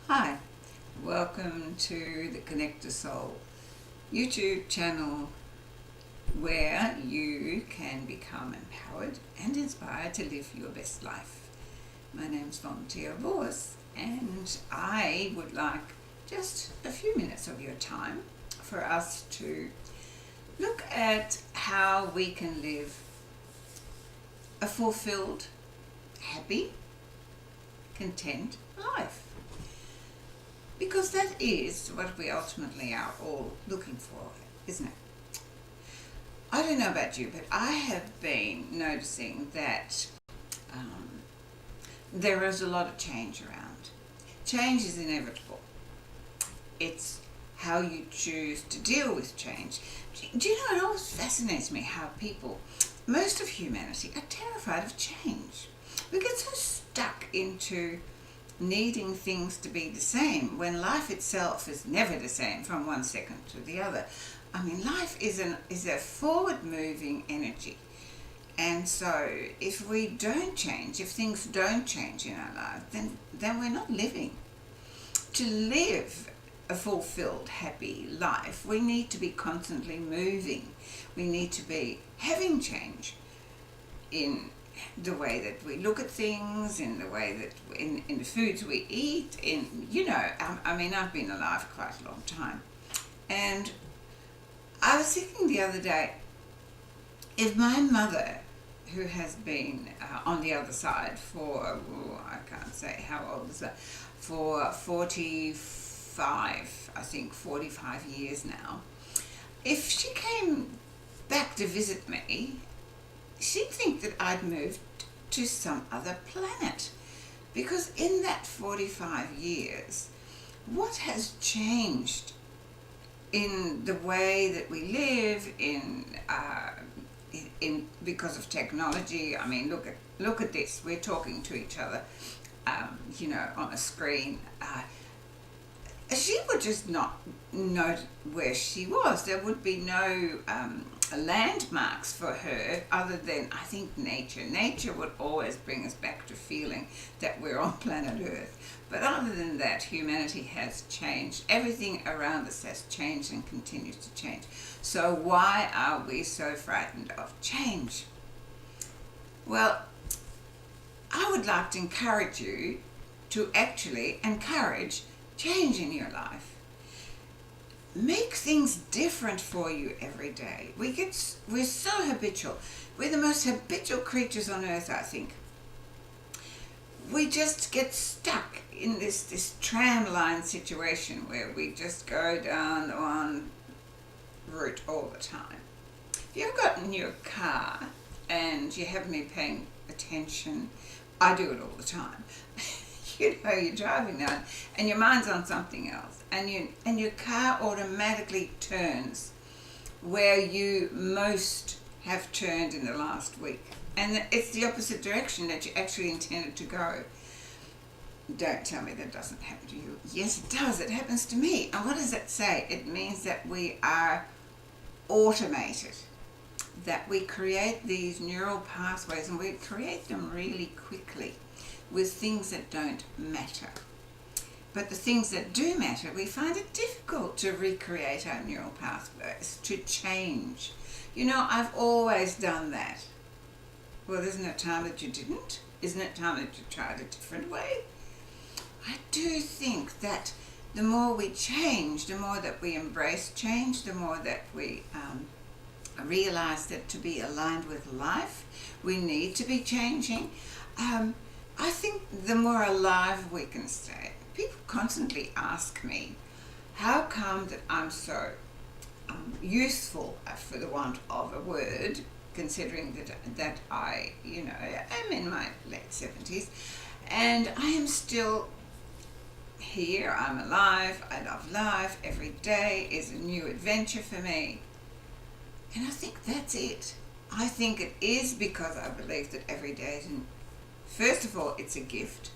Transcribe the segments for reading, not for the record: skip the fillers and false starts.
Hi, welcome to the Connect to Soul YouTube channel where you can become empowered and inspired to live your best life. My name's Yvonne Teoh Bource and I would like just a few minutes of your time for us to look at how we can live a fulfilled, happy, content life. Because that is what we ultimately are all looking for, isn't it? I don't know about you, but I have been noticing that there is a lot of change around. Change is inevitable. It's how you choose to deal with change. Do you know, it always fascinates me how people, most of humanity, are terrified of change. We get so stuck into needing things to be the same when life itself is never the same from one second to the other. I mean, life is a forward-moving energy. And so if we don't change, if things don't change in our life, then we're not living. To live a fulfilled, happy life, we need to be constantly moving. We need to be having change in the way that we look at things, in the way that in the foods we eat, I've been alive for quite a long time. And I was thinking the other day, if my mother, who has been on the other side for, I can't say how old is that, for 45 years now, if she came back to visit me, she'd think that I'd moved to some other planet. Because in that 45 years, what has changed in the way that we live, because of technology? I mean, look at this. We're talking to each other, on a screen. She would just not know where she was. There would be no landmarks for her other than, I think, nature. Nature would always bring us back to feeling that we're on planet Earth. But other than that, humanity has changed. Everything around us has changed and continues to change. So why are we so frightened of change? Well, I would like to encourage you to actually encourage change in your life. Make things different for you every day. We're so habitual. We're the most habitual creatures on earth, I think. We just get stuck in this tram line situation where we just go down the one route all the time. If you've got in your car and you haven't been paying attention, I do it all the time. You're driving down and your mind's on something else, and your car automatically turns where you most have turned in the last week, and it's the opposite direction that you actually intended to go. Don't tell me that doesn't happen to you. Yes, it does. It happens to me. And what does that say? It means that we are automated, that we create these neural pathways, and we create them really quickly with things that don't matter. But the things that do matter, we find it difficult to recreate our neural pathways, to change. I've always done that. Well, isn't it time that you didn't? Isn't it time that you tried a different way? I do think that the more we change, the more that we embrace change, the more that we realize that to be aligned with life, we need to be changing. I think the more alive we can stay. People constantly ask me, how come that I'm so youthful, for the want of a word, considering that I, am in my late 70s, and I am still here, I'm alive, I love life, every day is a new adventure for me. And I think that's it. I think it is because I believe that every day is first of all, it's a gift.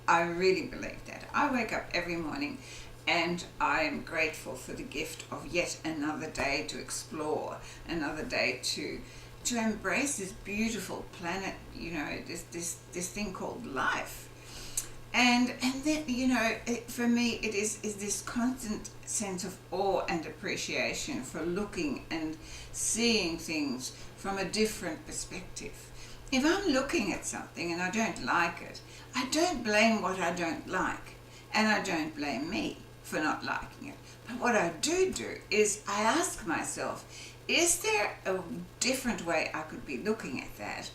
I really believe that. I wake up every morning and I am grateful for the gift of yet another day to explore, another day to embrace this beautiful planet, this thing called life. And then, for me, it is this constant sense of awe and appreciation for looking and seeing things from a different perspective. If I'm looking at something and I don't like it, I don't blame what I don't like, and I don't blame me for not liking it. But what I do is I ask myself, is there a different way I could be looking at that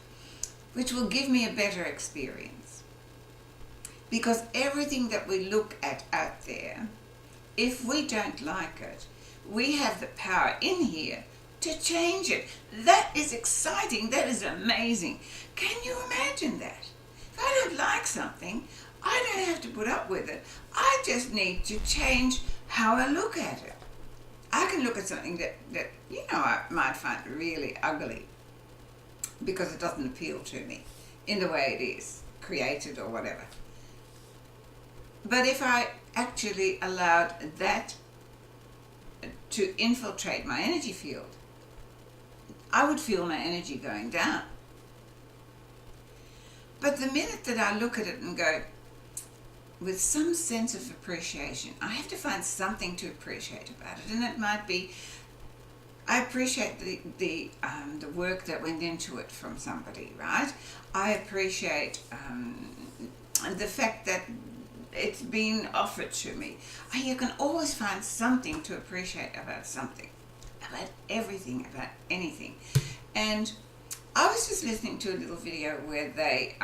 which will give me a better experience? Because everything that we look at out there, if we don't like it, we have the power in here to change it. That is exciting. That is amazing. Can you imagine that? If I don't like something, I don't have to put up with it. I just need to change how I look at it. I can look at something that I might find really ugly because it doesn't appeal to me in the way it is created or whatever. But if I actually allowed that to infiltrate my energy field, I would feel my energy going down. But the minute that I look at it and go, with some sense of appreciation, I have to find something to appreciate about it, and it might be, I appreciate the work that went into it from somebody, right? I appreciate the fact that it's been offered to me. You can always find something to appreciate about something, about everything, about anything. And I was just listening to a little video where they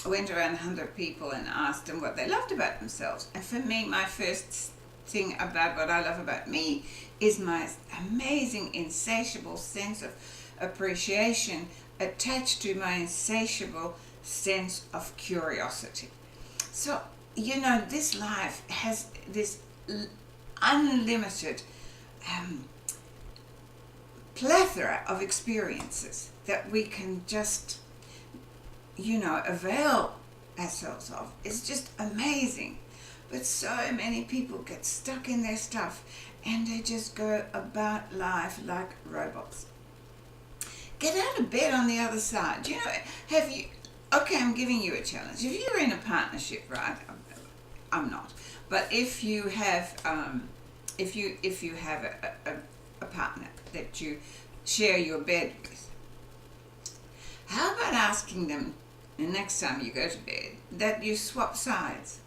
went around 100 people and asked them what they loved about themselves. And for me, my first thing about what I love about me is my amazing, insatiable sense of appreciation attached to my insatiable sense of curiosity. So, this life has this unlimited plethora of experiences that we can just, avail ourselves of. It's just amazing. But so many people get stuck in their stuff and they just go about life like robots. Get out of bed on the other side. I'm giving you a challenge. If you're in a partnership, right? I'm not. But if you have a partner that you share your bed with, how about asking them the next time you go to bed that you swap sides?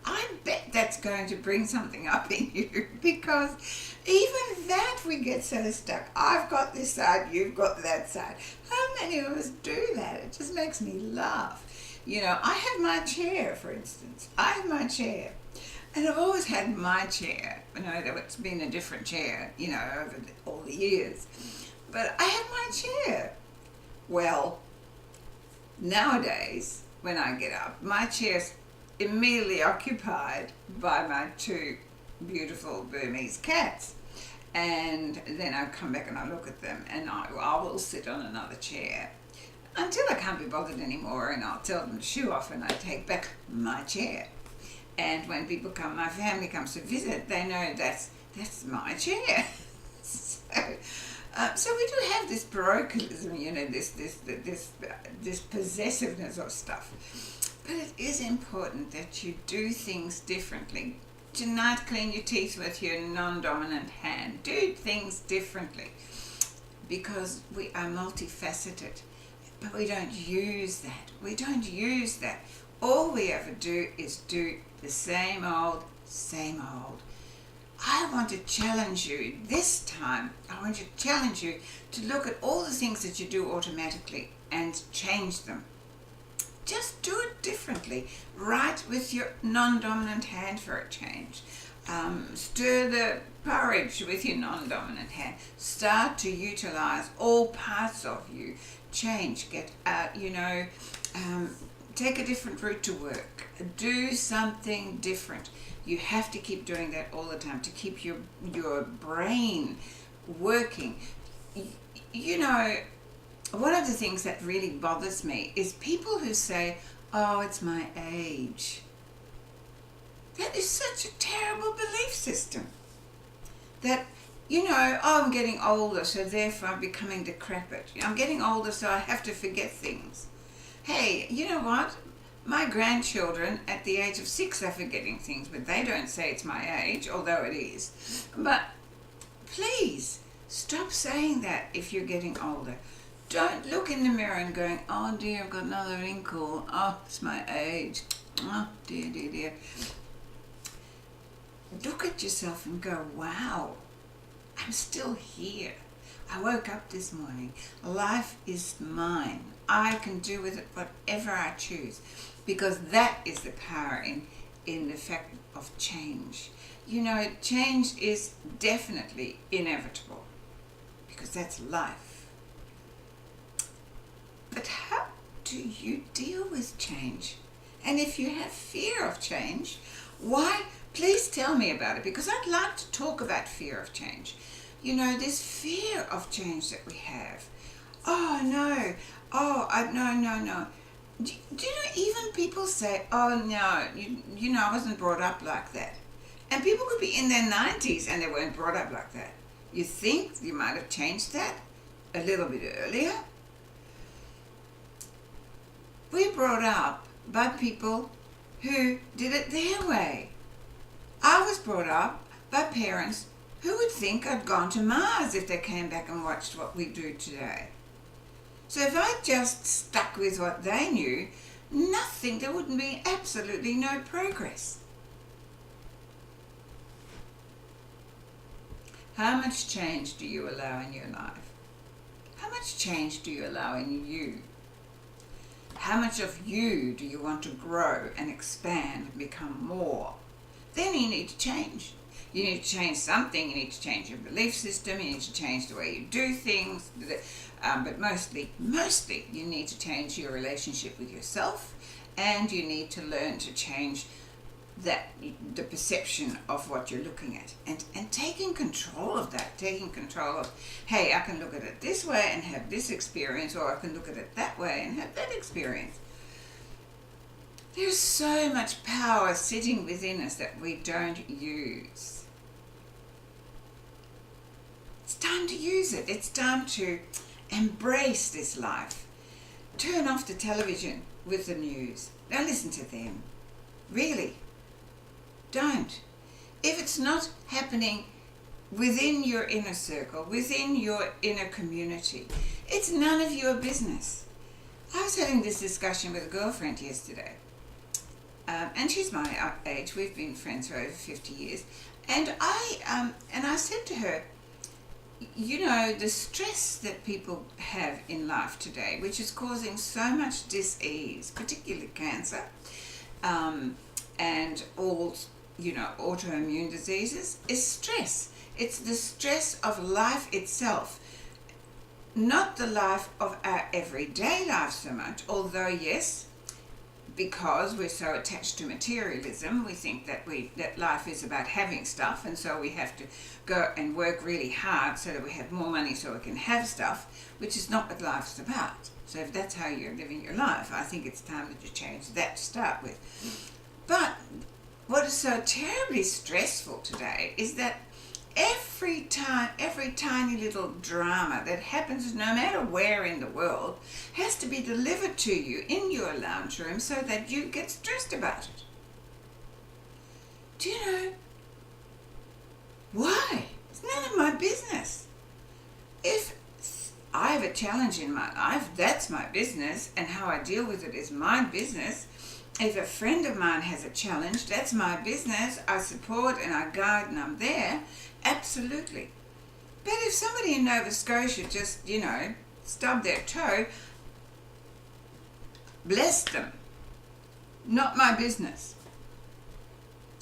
I bet that's going to bring something up in you, because even that we get so stuck. I've got this side, you've got that side. How many of us do that? It just makes me laugh. I have my chair, for instance. I have my chair. And I've always had my chair. It's been a different chair, over all the years. But I have my chair. Well, nowadays, when I get up, my chair's immediately occupied by my two beautiful Burmese cats. And then I come back and I look at them, and I will sit on another chair until I can't be bothered anymore, and I'll tell them to shoo off, and I take back my chair. And when my family comes to visit, they know that's my chair. So we do have this parochialism, this possessiveness of stuff. But it is important that you do things differently. Tonight, clean your teeth with your non-dominant hand. Do things differently, because we are multifaceted, but we don't use that. All we ever do is do the same old. I want to challenge you this time. I want to challenge you to look at all the things that you do automatically and change them. Just do it differently. Write with your non-dominant hand for a change. Stir the porridge with your non-dominant hand. Start to utilize all parts of you. Change, get out, take a different route to work. Do something different. You have to keep doing that all the time to keep your brain working. One of the things that really bothers me is people who say, oh, it's my age. That is such a terrible belief system. That, I'm getting older, so therefore I'm becoming decrepit. I'm getting older, so I have to forget things. Hey, you know what? My grandchildren at the age of 6 are forgetting things, but they don't say it's my age, although it is. But please, stop saying that if you're getting older. Don't look in the mirror and going, oh dear, I've got another wrinkle. Oh, it's my age. Oh, dear, dear, dear. Look at yourself and go, wow, I'm still here. I woke up this morning. Life is mine. I can do with it whatever I choose, because that is the power in the fact of change. You know, change is definitely inevitable, because that's life. But how do you deal with change? And if you have fear of change, why? Please tell me about it, because I'd like to talk about fear of change. You know, this fear of change that we have. Oh, no. Oh, no. Do you know, even people say, oh, no, you know, I wasn't brought up like that. And people could be in their 90s and they weren't brought up like that. You think you might have changed that a little bit earlier? We're brought up by people who did it their way. I was brought up by parents who would think I'd gone to Mars if they came back and watched what we do today. So if I just stuck with what they knew, there wouldn't be absolutely no progress. How much change do you allow in your life? How much change do you allow in you? How much of you do you want to grow and expand and become more? Then you need to change. You need to change something. You need to change your belief system. You need to change the way you do things. But mostly, you need to change your relationship with yourself, and you need to learn to change the perception of what you're looking at, and taking control of that. Taking control of, hey, I can look at it this way and have this experience, or I can look at it that way and have that experience. There's so much power sitting within us that we don't use. It's time to use it. It's time to embrace this life. Turn off the television with the news. Don't listen to them. Really. Don't. If it's not happening within your inner circle, within your inner community, it's none of your business. I was having this discussion with a girlfriend yesterday. And she's my age. We've been friends for over 50 years. And I said to her, you know, the stress that people have in life today, which is causing so much dis-ease, particularly cancer, and all, you know, autoimmune diseases, is stress. It's the stress of life itself, not the life of our everyday life so much, although yes, because we're so attached to materialism, we think that life is about having stuff, and so we have to go and work really hard so that we have more money so we can have stuff, which is not what life's about. So if that's how you're living your life, I think it's time that you change that to start with. But what is so terribly stressful today is that every tiny little drama that happens, no matter where in the world, has to be delivered to you in your lounge room so that you get stressed about it. Do you know why? It's none of my business. If I have a challenge in my life, that's my business, and how I deal with it is my business. If a friend of mine has a challenge, that's my business. I support and I guide and I'm there. Absolutely. But if somebody in Nova Scotia just, you know, stubbed their toe, bless them. Not my business.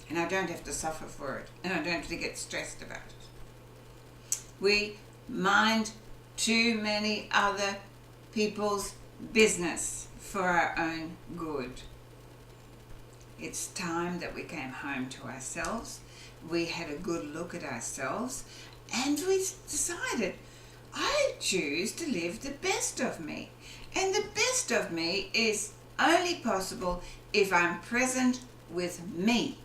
And I don't have to suffer for it. And I don't have to get stressed about it. We mind too many other people's business for our own good. It's time that we came home to ourselves. We had a good look at ourselves, and we decided, I choose to live the best of me. And the best of me is only possible if I'm present with me,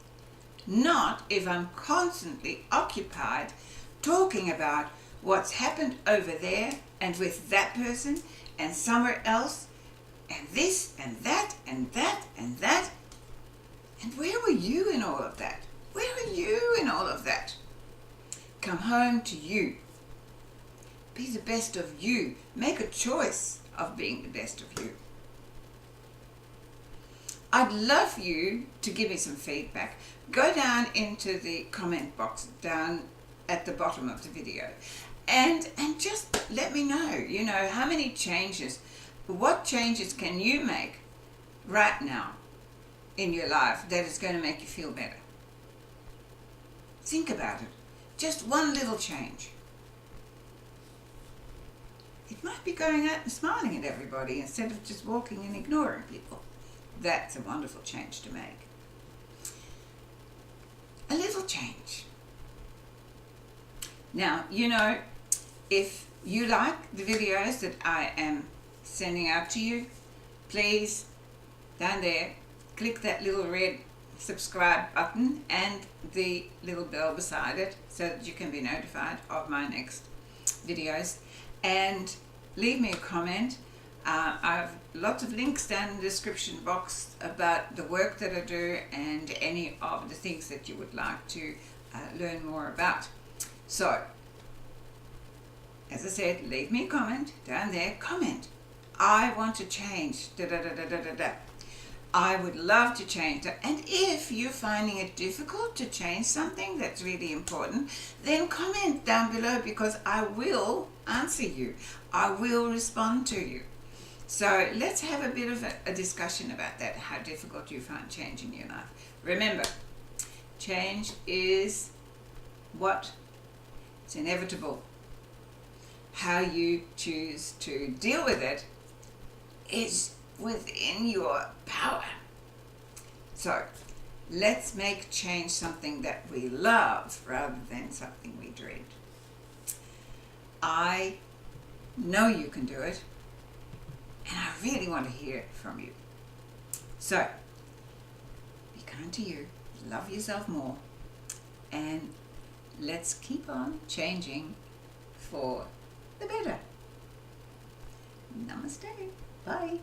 not if I'm constantly occupied talking about what's happened over there and with that person and somewhere else, and this and that and that and that. And where were you in all of that? Where were you in all of that? Come home to you. Be the best of you. Make a choice of being the best of you. I'd love you to give me some feedback. Go down into the comment box down at the bottom of the video and just let me know, how many changes, what changes can you make right now in your life that is going to make you feel better. Think about it. Just one little change. It might be going out and smiling at everybody instead of just walking and ignoring people. That's a wonderful change to make. A little change. Now, if you like the videos that I am sending out to you, please, down there, click that little red subscribe button and the little bell beside it so that you can be notified of my next videos, and leave me a comment. I have lots of links down in the description box about the work that I do and any of the things that you would like to learn more about. So, as I said, leave me a comment down there. Comment. I want to change. Da, da, da, da, da, da, da. I would love to change that. And if you're finding it difficult to change something that's really important, then comment down below, because I will answer you. I will respond to you. So let's have a bit of a discussion about that, how difficult you find change in your life. Remember, change is it's inevitable. How you choose to deal with it is within your power. So let's make change something that we love rather than something we dread. I know you can do it, and I really want to hear from you. So be kind to you, love yourself more, and let's keep on changing for the better. Namaste. Bye.